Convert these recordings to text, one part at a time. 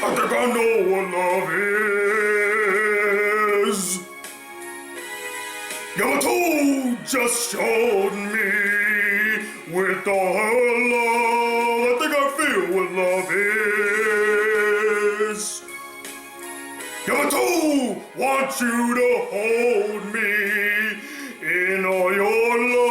I think I know what love is. Yamato just showed me with all her love. I think I feel what love is. Yamato wants you to hold me in all your love.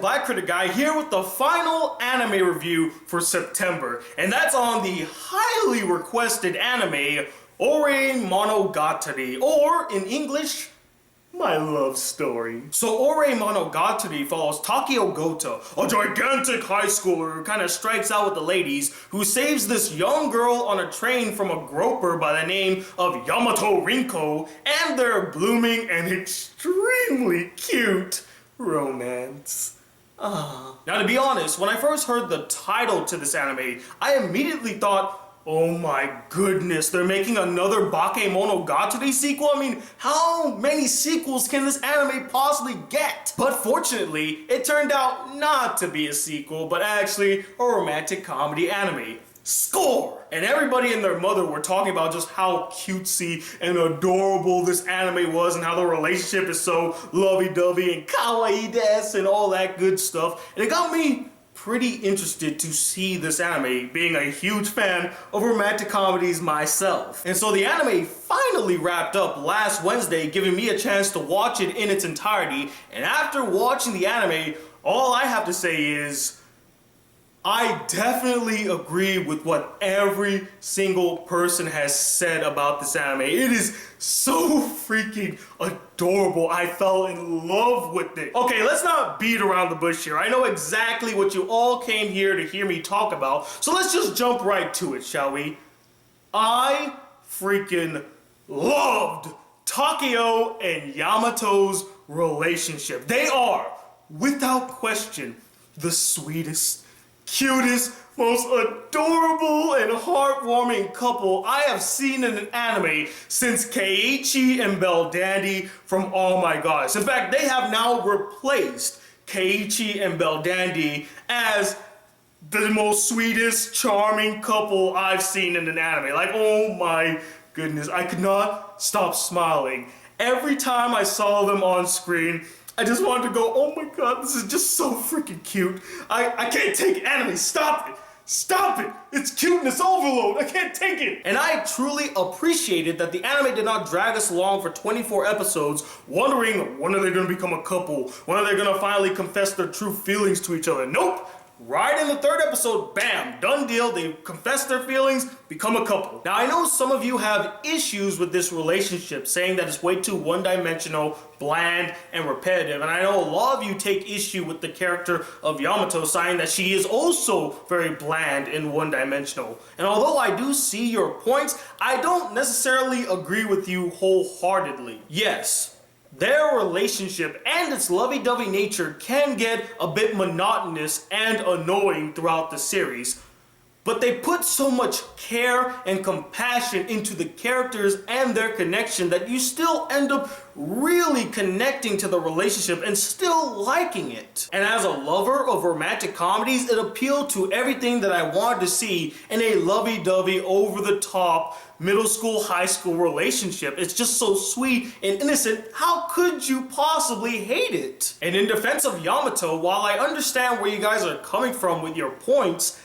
Black Critic Guy here with the final anime review for September, and that's on the highly requested anime Ore Monogatari, or in English, My Love Story. So Ore Monogatari follows Takeo Gota, a gigantic high schooler who kind of strikes out with the ladies, who saves this young girl on a train from a groper by the name of Yamato Rinko, and their blooming and extremely cute romance. Now, to be honest, when I first heard the title to this anime, I immediately thought, oh my goodness, they're making another Bakemonogatari sequel? I mean, how many sequels can this anime possibly get? But fortunately, it turned out not to be a sequel, but actually a romantic comedy anime. Score! And everybody and their mother were talking about just how cutesy and adorable this anime was and how the relationship is so lovey-dovey and kawaii-des and all that good stuff. And it got me pretty interested to see this anime, being a huge fan of romantic comedies myself. And so the anime finally wrapped up last Wednesday, giving me a chance to watch it in its entirety. And after watching the anime, all I have to say is, I definitely agree with what every single person has said about this anime. It is so freaking adorable. I fell in love with it. Okay, let's not beat around the bush here. I know exactly what you all came here to hear me talk about, so let's just jump right to it, shall we? I freaking loved Takeo and Yamato's relationship. They are, without question, the sweetest, cutest, most adorable and heartwarming couple I have seen in an anime since Keiichi and Belle Dandy from Oh My Goddess. In fact, they have now replaced Keiichi and Belle Dandy as the most sweetest, charming couple I've seen in an anime. Like, oh my goodness, I could not stop smiling. Every time I saw them on screen, I just wanted to go, oh my god, this is just so freaking cute. I can't take anime, stop it. Stop it! It's cuteness overload, I can't take it! And I truly appreciated that the anime did not drag us along for 24 episodes, wondering when are they gonna become a couple? When are they gonna finally confess their true feelings to each other? Nope! Right in the third episode, bam, done deal, they confess their feelings, become a couple. Now I know some of you have issues with this relationship, saying that it's way too one-dimensional, bland, and repetitive, and I know a lot of you take issue with the character of Yamato, saying that she is also very bland and one-dimensional. And although I do see your points, I don't necessarily agree with you wholeheartedly. Yes, their relationship and its lovey-dovey nature can get a bit monotonous and annoying throughout the series, but they put so much care and compassion into the characters and their connection that you still end up really connecting to the relationship and still liking it. And as a lover of romantic comedies, it appealed to everything that I wanted to see in a lovey-dovey, over-the-top, middle school, high school relationship. It's just so sweet and innocent. How could you possibly hate it? And in defense of Yamato, while I understand where you guys are coming from with your points,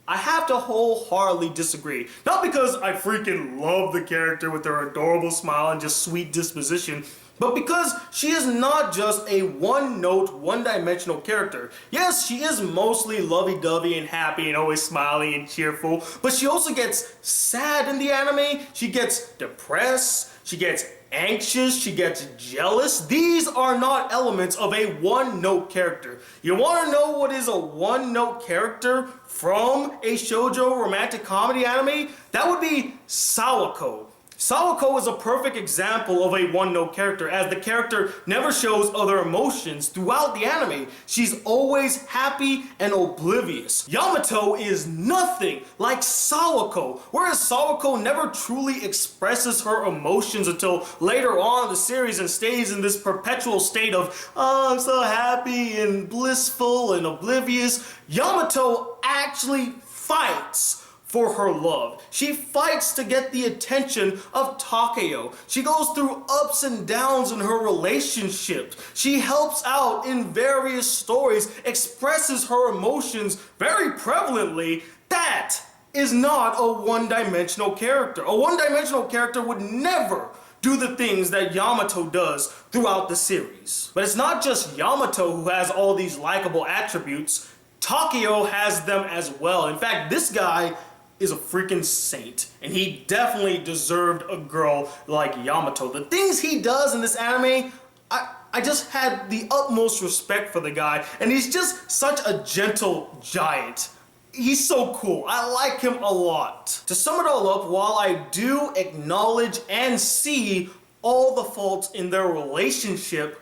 I have to wholeheartedly disagree. Not because I freaking love the character with her adorable smile and just sweet disposition, but because she is not just a one-note, one-dimensional character. Yes, she is mostly lovey-dovey and happy and always smiling and cheerful, but she also gets sad in the anime, she gets depressed, she gets anxious, she gets jealous. These are not elements of a one-note character. You want to know what is a one-note character from a shoujo romantic comedy anime? That would be Sawako. Sawako is a perfect example of a one-note character, as the character never shows other emotions throughout the anime. She's always happy and oblivious. Yamato is nothing like Sawako, whereas Sawako never truly expresses her emotions until later on in the series and stays in this perpetual state of, oh, I'm so happy and blissful and oblivious. Yamato actually fights for her love. She fights to get the attention of Takeo. She goes through ups and downs in her relationships. She helps out in various stories, expresses her emotions very prevalently. That is not a one-dimensional character. A one-dimensional character would never do the things that Yamato does throughout the series. But it's not just Yamato who has all these likable attributes. Takeo has them as well. In fact, this guy is a freaking saint, and he definitely deserved a girl like Yamato. The things he does in this anime, I just had the utmost respect for the guy, and he's just such a gentle giant. He's so cool. I like him a lot. To sum it all up, while I do acknowledge and see all the faults in their relationship,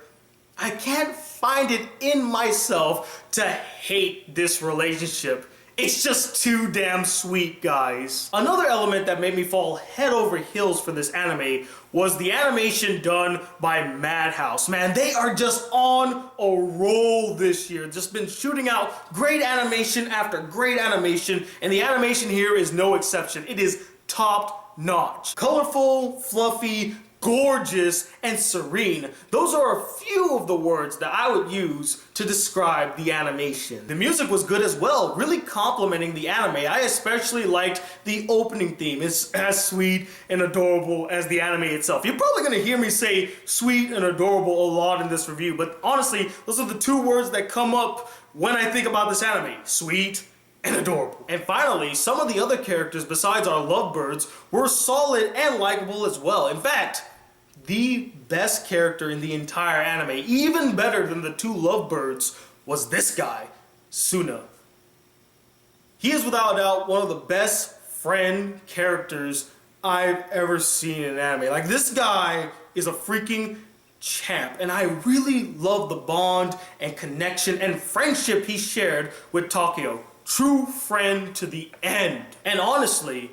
I can't find it in myself to hate this relationship. It's just too damn sweet, guys. Another element that made me fall head over heels for this anime was the animation done by Madhouse. Man, they are just on a roll this year. Just been shooting out great animation after great animation, and the animation here is no exception. It is top notch. Colorful, fluffy, gorgeous, and serene. Those are a few of the words that I would use to describe the animation. The music was good as well, really complimenting the anime. I especially liked the opening theme. It's as sweet and adorable as the anime itself. You're probably gonna hear me say sweet and adorable a lot in this review, but honestly, those are the two words that come up when I think about this anime. Sweet and adorable. And finally, some of the other characters besides our lovebirds were solid and likable as well. In fact, the best character in the entire anime, even better than the two lovebirds, was this guy, Suna. He is without a doubt one of the best friend characters I've ever seen in an anime. Like, this guy is a freaking champ, and I really love the bond and connection and friendship he shared with Takeo. True friend to the end. And honestly,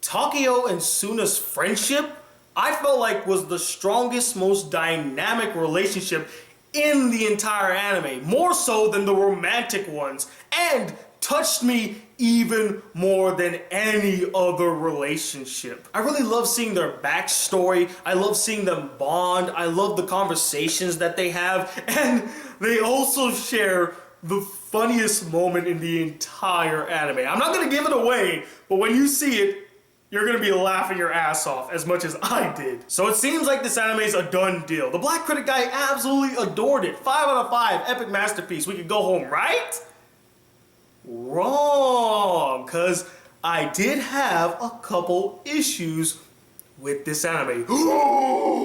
Takeo and Suna's friendship, I felt like was the strongest, most dynamic relationship in the entire anime, more so than the romantic ones, and touched me even more than any other relationship. I really love seeing their backstory. I love seeing them bond. I love the conversations that they have, and they also share the funniest moment in the entire anime. I'm not gonna give it away, but when you see it, you're gonna be laughing your ass off as much as I did. So it seems like this anime is a done deal. The Black Critic Guy absolutely adored it. 5 out of 5, epic masterpiece. We could go home, right? Wrong, because I did have a couple issues with this anime.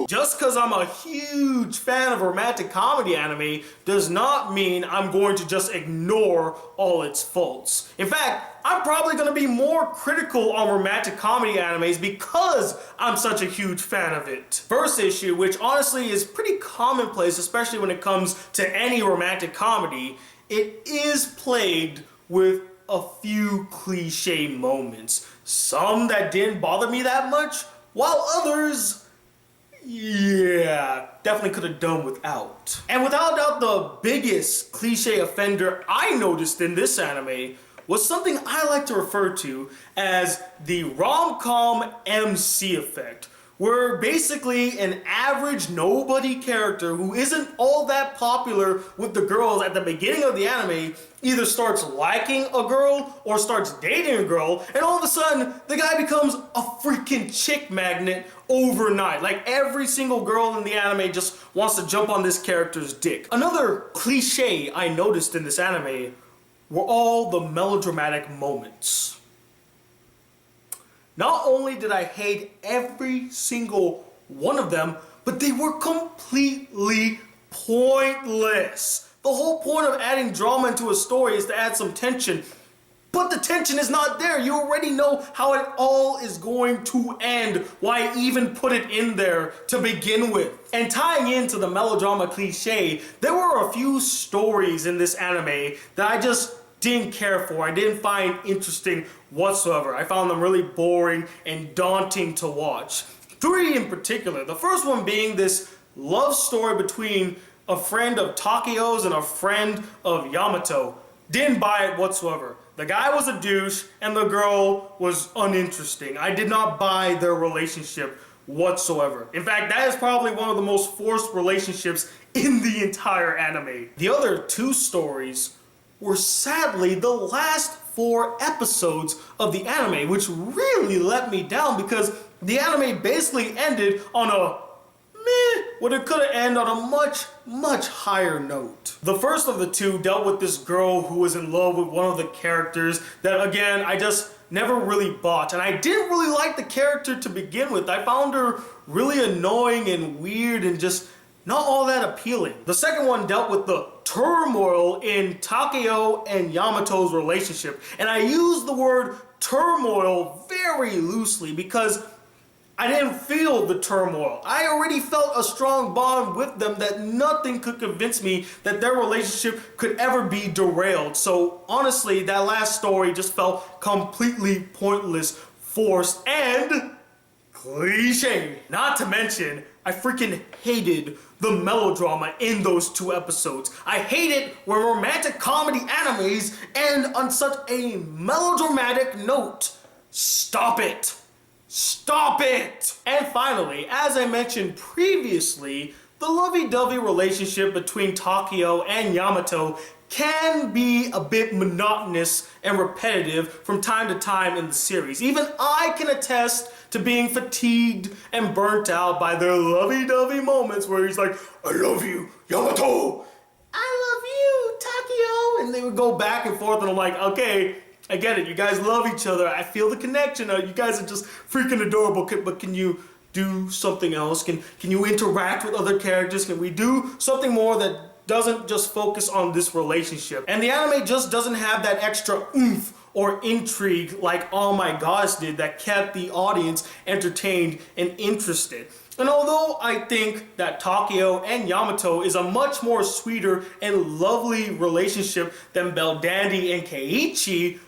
Just because I'm a huge fan of romantic comedy anime does not mean I'm going to just ignore all its faults. In fact, I'm probably going to be more critical on romantic comedy animes because I'm such a huge fan of it. First issue, which honestly is pretty commonplace, especially when it comes to any romantic comedy, it is plagued with a few cliche moments. Some that didn't bother me that much, while others, yeah, definitely could have done without. And without doubt, the biggest cliche offender I noticed in this anime was something I like to refer to as the rom-com MC effect, where basically an average nobody character who isn't all that popular with the girls at the beginning of the anime either starts liking a girl or starts dating a girl, and all of a sudden the guy becomes a freaking chick magnet overnight. Like, every single girl in the anime just wants to jump on this character's dick. Another cliche I noticed in this anime were all the melodramatic moments. Not only did I hate every single one of them, but they were completely pointless. The whole point of adding drama into a story is to add some tension. but the tension is not there. You already know how it all is going to end. Why even put it in there to begin with? And tying into the melodrama cliche, there were a few stories in this anime that I just didn't care for. I didn't find interesting whatsoever. I found them really boring and daunting to watch. 3 in particular. The first one being this love story between a friend of Takeo's and a friend of Yamato. Didn't buy it whatsoever. The guy was a douche and the girl was uninteresting. I did not buy their relationship whatsoever. In fact, that is probably one of the most forced relationships in the entire anime. The other 2 stories were sadly the last 4 episodes of the anime, which really let me down because the anime basically ended on a meh, when it could have ended on a much higher note. The first of the 2 dealt with this girl who was in love with one of the characters that, again, I just never really bought. And I didn't really like the character to begin with. I found her really annoying and weird and just not all that appealing. The second one dealt with the turmoil in Takeo and Yamato's relationship. And I use the word turmoil very loosely because I didn't feel the turmoil. I already felt a strong bond with them that nothing could convince me that their relationship could ever be derailed. So honestly, that last story just felt completely pointless, forced, and cliche. Not to mention, I freaking hated the melodrama in those 2 episodes. I hate it when romantic comedy animes end on such a melodramatic note. Stop it. Stop it! And finally, as I mentioned previously, the lovey-dovey relationship between Takeo and Yamato can be a bit monotonous and repetitive from time to time in the series. Even I can attest to being fatigued and burnt out by their lovey-dovey moments where he's like, I love you, Yamato! I love you, Takeo! And they would go back and forth and I'm like, okay, I get it, you guys love each other, I feel the connection, you guys are just freaking adorable, but can you do something else? Can you interact with other characters? Can we do something more that doesn't just focus on this relationship? And the anime just doesn't have that extra oomph or intrigue like Oh My Gosh did that kept the audience entertained and interested. And although I think that Takeo and Yamato is a much more sweeter and lovely relationship than Belldandy and Keiichi,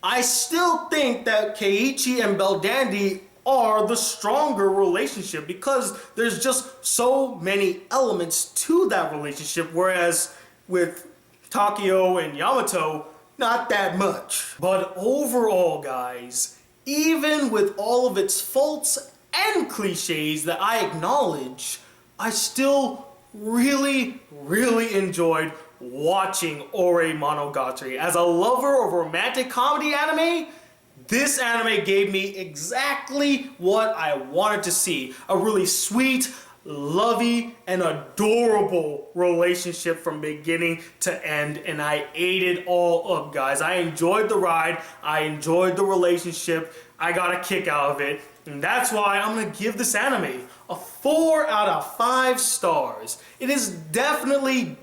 I still think that Keiichi and Belldandy are the stronger relationship because there's just so many elements to that relationship, whereas with Takeo and Yamato, not that much. But overall, guys, even with all of its faults and cliches that I acknowledge, I still really enjoyed watching Ore Monogatari. As a lover of romantic comedy anime, this anime gave me exactly what I wanted to see. A really sweet, lovey, and adorable relationship from beginning to end, and I ate it all up, guys. I enjoyed the ride, I enjoyed the relationship, I got a kick out of it, and that's why I'm gonna give this anime a 4 out of 5 stars. It is definitely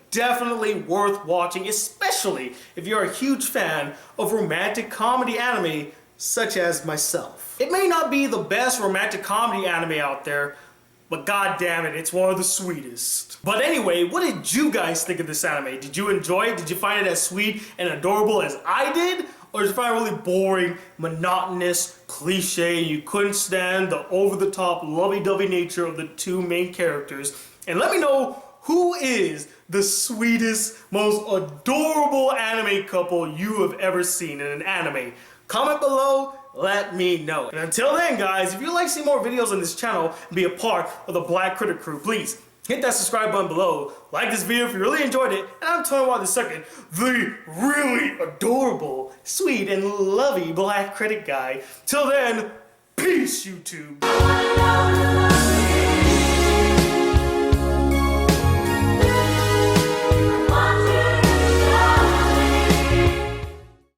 worth watching, especially if you're a huge fan of romantic comedy anime such as myself. It may not be the best romantic comedy anime out there, but god damn it, it's one of the sweetest. But anyway, what did you guys think of this anime? Did you enjoy it? Did you find it as sweet and adorable as I did? Or did you find it really boring, monotonous, cliche, and you couldn't stand the over-the-top, lovey-dovey nature of the 2 main characters? And let me know who is the sweetest, most adorable anime couple you have ever seen in an anime. Comment below, let me know. And until then, guys, if you'd like to see more videos on this channel and be a part of the Black Critic crew, please hit that subscribe button below, like this video if you really enjoyed it, and I'm talking about the second, the really adorable, sweet, and lovey Black Critic Guy. Till then, peace, YouTube.